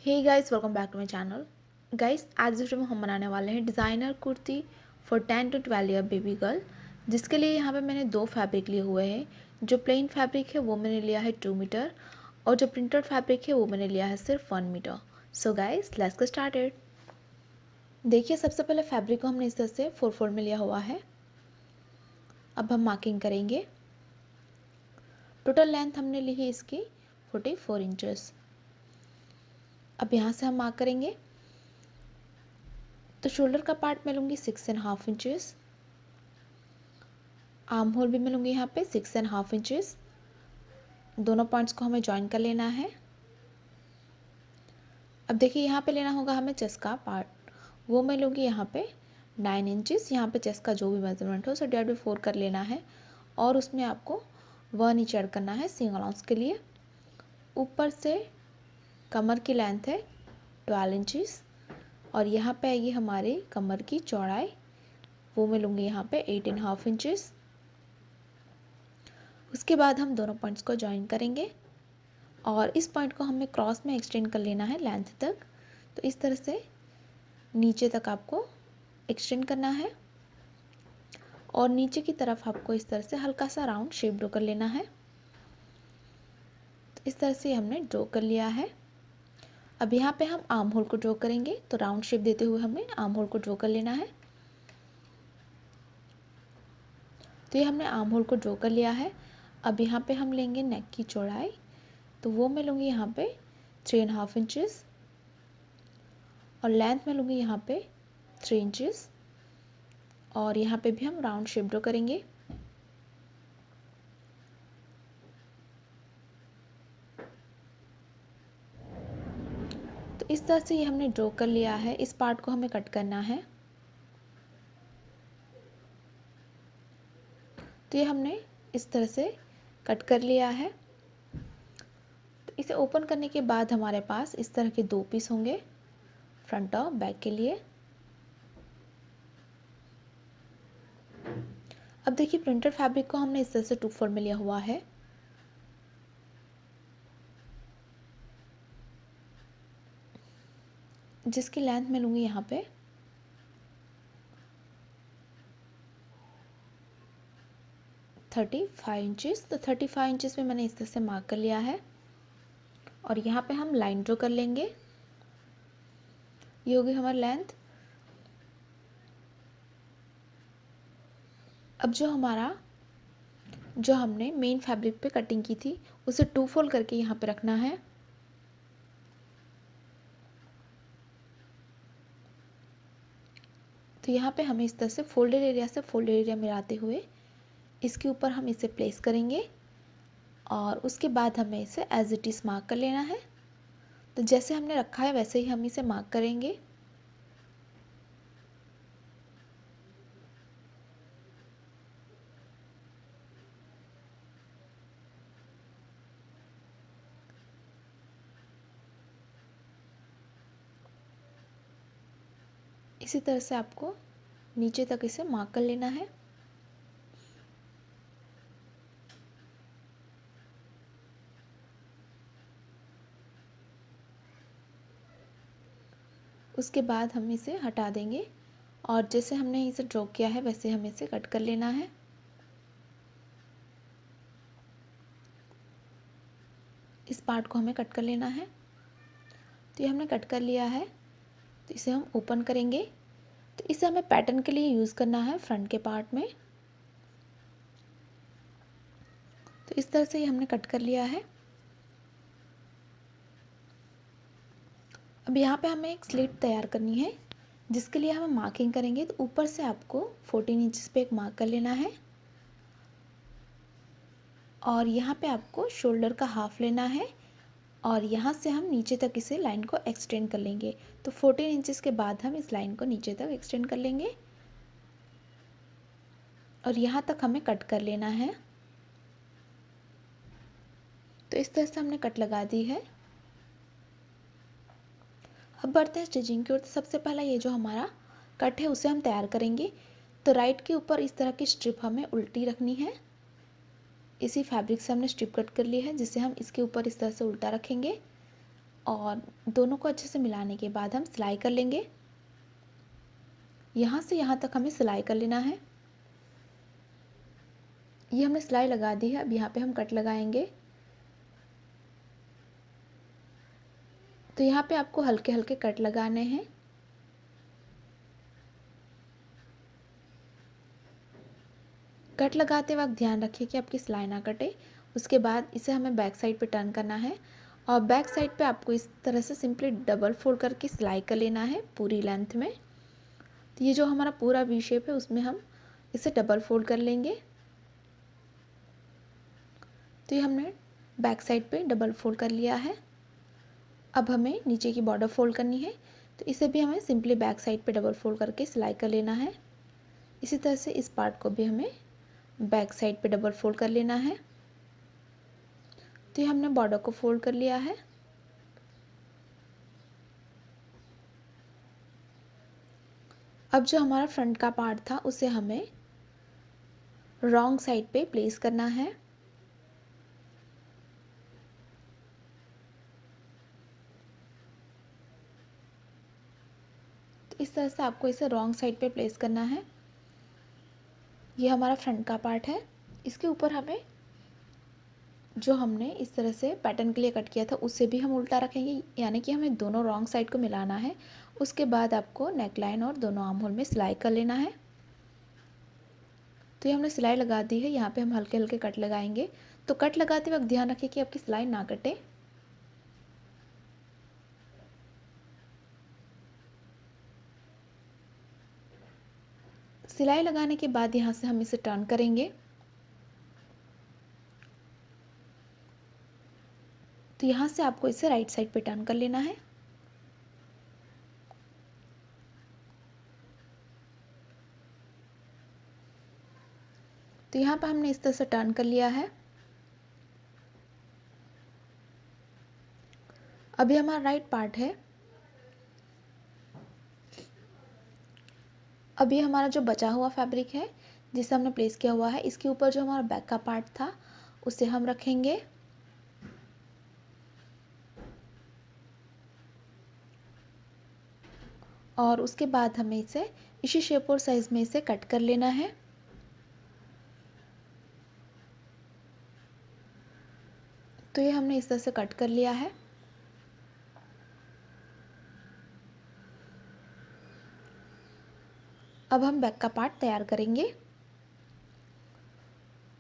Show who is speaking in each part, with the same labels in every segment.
Speaker 1: Hey guys, welcome back to my channel. Guys, आज इस video में हम बनाने वाले हैं designer kurti for 10 to 12 year baby girl. जिसके लिए यहाँ पे मैंने दो फैब्रिक लिए हुए हैं। जो प्लेन फैब्रिक है वो मैंने लिया है 2 मीटर और जो प्रिंटेड फैब्रिक है वो मैंने लिया है सिर्फ 1 metre. So guys, let's get started. देखिए, सबसे पहले फैब्रिक को हमने इस तरह से 4 में लिया हुआ है। अब हम मार्किंग करेंगे। टोटल लेंथ हमने ली है इसकी 44 इंचेस। अब यहाँ से हम मार्क करेंगे। तो शोल्डर का पार्ट मैं लूँगी 6.5 इंचेस। आर्म होल भी मैं लूँगी यहाँ पे 6.5 इंचेस। दोनों पॉइंट्स को हमें ज्वाइन कर लेना है। अब देखिए, यहाँ पे लेना होगा हमें चेस्ट का पार्ट, वो मैं लूँगी यहाँ पे 9 इंचेस। यहाँ पे चेस्ट का जो भी मेजरमेंट हो उसे डिवाइड बाई 4 कर लेना है और उसमें आपको 1 इंच ऐड करना है सिंगल आउंस के लिए। ऊपर से कमर की लेंथ है 12 इंचेस और यहाँ पे आएगी हमारी कमर की चौड़ाई, वो मैं लूँगी यहाँ पे 8.5 इंचेस। उसके बाद हम दोनों पॉइंट्स को ज्वाइन करेंगे और इस पॉइंट को हमें क्रॉस में एक्सटेंड कर लेना है लेंथ तक। तो इस तरह से नीचे तक आपको एक्सटेंड करना है और नीचे की तरफ आपको इस तरह से हल्का सा राउंड शेप ड्रॉ कर लेना है। तो इस तरह से हमने ड्रॉ कर लिया है। अब यहाँ पे हम आर्म होल को ड्रॉ करेंगे, तो राउंड शेप देते हुए हमें आर्म होल को ड्रॉ कर लेना है। तो ये हमने आर्म होल को ड्रॉ कर लिया है। अब यहाँ पे हम लेंगे नेक की चौड़ाई, तो वो मैं लूँगी यहाँ पे 3.5 इंचेस और लेंथ में लूँगी यहाँ पे 3 इंचेस और यहाँ पे भी हम राउंड शेप ड्रॉ करेंगे। तो इस तरह से ये हमने ड्रॉ कर लिया है। इस पार्ट को हमें कट करना है। तो ये हमने इस तरह से कट कर लिया है। तो इसे ओपन करने के बाद हमारे पास इस तरह के दो पीस होंगे फ्रंट और बैक के लिए। अब देखिए, प्रिंटेड फैब्रिक को हमने इस तरह से 2/4 में लिया हुआ है। जिसकी लेंथ मैं लूँगी यहाँ पे 35 इंचेस। तो 35 इंचेस में मैंने इस तरह से मार्क कर लिया है और यहाँ पे हम लाइन ड्रॉ कर लेंगे। ये होगी हमारी लेंथ। अब जो हमने मेन फैब्रिक पे कटिंग की थी उसे 2 फोल्ड करके यहाँ पे रखना है। तो यहाँ पे हमें इस तरह से फोल्डेड एरिया से फोल्डेड एरिया मिलाते हुए इसके ऊपर हम इसे प्लेस करेंगे और उसके बाद हमें इसे एज इट इज़ मार्क कर लेना है। तो जैसे हमने रखा है वैसे ही हम इसे मार्क करेंगे। इसी तरह से आपको नीचे तक इसे मार्क कर लेना है। उसके बाद हम इसे हटा देंगे और जैसे हमने इसे ड्रॉ किया है वैसे हमें इसे कट कर लेना है। इस पार्ट को हमें कट कर लेना है। तो ये हमने कट कर लिया है। तो इसे हम ओपन करेंगे। तो इसे हमें पैटर्न के लिए यूज़ करना है फ्रंट के पार्ट में। तो इस तरह से ये हमने कट कर लिया है। अब यहाँ पे हमें एक स्लिट तैयार करनी है, जिसके लिए हम मार्किंग करेंगे। तो ऊपर से आपको 14 इंचेस पे एक मार्क कर लेना है और यहाँ पे आपको शोल्डर का हाफ लेना है और यहाँ से हम नीचे तक इसे लाइन को एक्सटेंड कर लेंगे। तो 14 इंचेस के बाद हम इस लाइन को नीचे तक एक्सटेंड कर लेंगे और यहाँ तक हमें कट कर लेना है। तो इस तरह से हमने कट लगा दी है। अब बढ़ते हैं स्टिचिंग की ओर। तो सबसे पहला ये जो हमारा कट है उसे हम तैयार करेंगे। तो राइट के ऊपर इस तरह की स्ट्रिप हमें उल्टी रखनी है। इसी फैब्रिक से हमने स्ट्रिप कट कर ली है, जिसे हम इसके ऊपर इस तरह से उल्टा रखेंगे और दोनों को अच्छे से मिलाने के बाद हम सिलाई कर लेंगे। यहाँ से यहाँ तक हमें सिलाई कर लेना है। ये हमने सिलाई लगा दी है। अब यहाँ पे हम कट लगाएंगे। तो यहाँ पे आपको हल्के हल्के कट लगाने हैं। कट लगाते वक्त ध्यान रखिए कि आपकी सिलाई ना कटे। उसके बाद इसे हमें बैक साइड पे टर्न करना है और बैक साइड पे आपको इस तरह से सिंपली डबल फोल्ड करके सिलाई कर लेना है पूरी लेंथ में। तो ये जो हमारा पूरा वी शेप है उसमें हम इसे डबल फोल्ड कर लेंगे। तो ये हमने बैक साइड पे डबल फोल्ड कर लिया है। अब हमें नीचे की बॉर्डर फोल्ड करनी है। तो इसे भी हमें सिंपली बैक साइड पे डबल फोल्ड करके सिलाई कर लेना है। इसी तरह से इस पार्ट को भी हमें बैक साइड पे डबल फोल्ड कर लेना है। तो ये हमने बॉर्डर को फोल्ड कर लिया है। अब जो हमारा फ्रंट का पार्ट था उसे हमें रॉन्ग साइड पे प्लेस करना है। तो इस तरह से आपको इसे रॉन्ग साइड पे प्लेस करना है। ये हमारा फ्रंट का पार्ट है। इसके ऊपर हमें जो हमने इस तरह से पैटर्न के लिए कट किया था उसे भी हम उल्टा रखेंगे, यानी कि हमें दोनों रॉन्ग साइड को मिलाना है। उसके बाद आपको नेक लाइन और दोनों आर्म होल में सिलाई कर लेना है। तो ये हमने सिलाई लगा दी है। यहाँ पे हम हल्के हल्के कट लगाएंगे। तो कट लगाते वक्त ध्यान रखिए कि आपकी सिलाई ना कटे। सिलाई लगाने के बाद यहाँ से हम इसे टर्न करेंगे। तो यहाँ से आपको इसे राइट साइड पे टर्न कर लेना है। तो यहाँ पर हमने इस तरह से टर्न कर लिया है। अभी हमारा राइट पार्ट है। अभी हमारा जो बचा हुआ फैब्रिक है जिसे हमने प्लेस किया हुआ है, इसके ऊपर जो हमारा बैक का पार्ट था उसे हम रखेंगे। और उसके बाद हमें इसे इसी शेप और साइज में इसे कट कर लेना है। तो ये हमने इस तरह से कट कर लिया है। अब हम बैक का पार्ट तैयार करेंगे।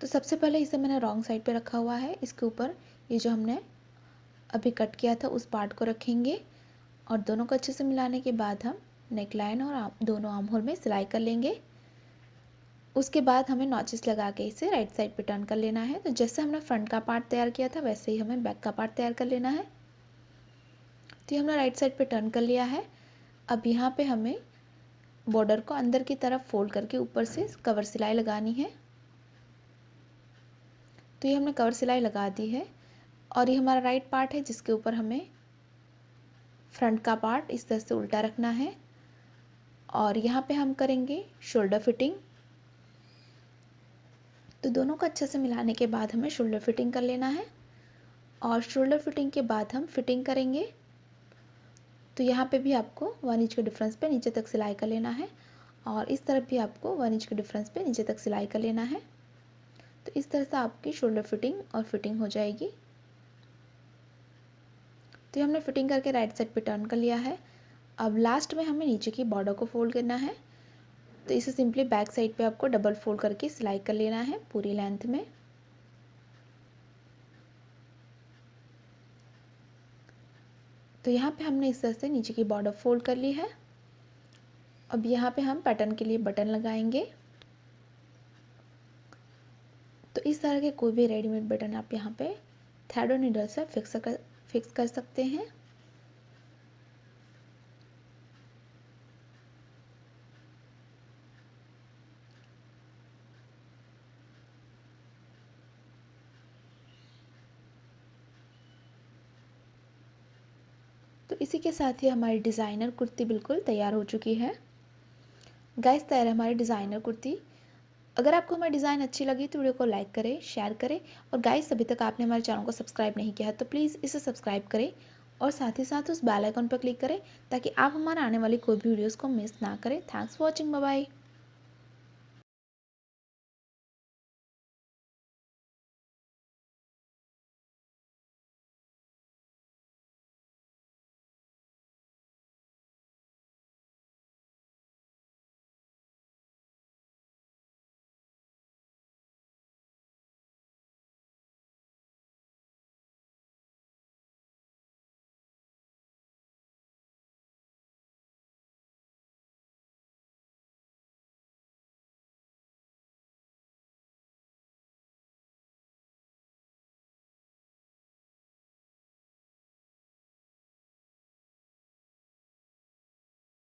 Speaker 1: तो सबसे पहले इसे मैंने रॉन्ग साइड पे रखा हुआ है। इसके ऊपर ये जो हमने अभी कट किया था उस पार्ट को रखेंगे और दोनों को अच्छे से मिलाने के बाद हम नेक लाइन और दोनों आर्म होल में सिलाई कर लेंगे। उसके बाद हमें नॉचेस लगा के इसे राइट साइड पे टर्न कर लेना है। तो जैसे हमने फ्रंट का पार्ट तैयार किया था वैसे ही हमें बैक का पार्ट तैयार कर लेना है। तो ये हमने राइट साइड पे टर्न कर लिया है। अब यहाँ पे हमें बॉर्डर को अंदर की तरफ फोल्ड करके ऊपर से कवर सिलाई लगानी है। तो ये हमने कवर सिलाई लगा दी है और ये हमारा राइट पार्ट है जिसके ऊपर हमें फ्रंट का पार्ट इस तरह से उल्टा रखना है और यहाँ पे हम करेंगे शोल्डर फिटिंग। तो दोनों को अच्छे से मिलाने के बाद हमें शोल्डर फिटिंग कर लेना है और शोल्डर फिटिंग के बाद हम फिटिंग करेंगे। तो यहाँ पे भी आपको 1 इंच के डिफरेंस पे नीचे तक सिलाई कर लेना है और इस तरफ भी आपको 1 इंच के डिफरेंस पे नीचे तक सिलाई कर लेना है। तो इस तरह से आपकी शोल्डर फिटिंग और फिटिंग हो जाएगी। तो हमने फिटिंग करके राइट साइड पे टर्न कर लिया है। अब लास्ट में हमें नीचे की बॉर्डर को फोल्ड करना है। तो इसे सिंपली बैक साइड पे आपको डबल फोल्ड करके सिलाई कर लेना है पूरी लेंथ में। तो यहाँ पे हमने इस तरह से नीचे की बॉर्डर फोल्ड कर ली है। अब यहाँ पे हम पैटर्न के लिए बटन लगाएंगे। तो इस तरह के कोई भी रेडीमेड बटन आप यहाँ पे थ्रेड नीडल से फिक्स कर सकते हैं। तो इसी के साथ ही हमारी डिज़ाइनर कुर्ती बिल्कुल तैयार हो चुकी है। गाइस, तैयार है हमारी डिज़ाइनर कुर्ती। अगर आपको हमारी डिज़ाइन अच्छी लगी तो वीडियो को लाइक करें, शेयर करें और गाइस, अभी तक आपने हमारे चैनल को सब्सक्राइब नहीं किया है तो प्लीज़ इसे सब्सक्राइब करें और साथ ही साथ उस बेल आइकन पर क्लिक करें ताकि आप हमारे आने वाली कोई भी वीडियोस को मिस ना करें। Thanks for watching. Bye bye.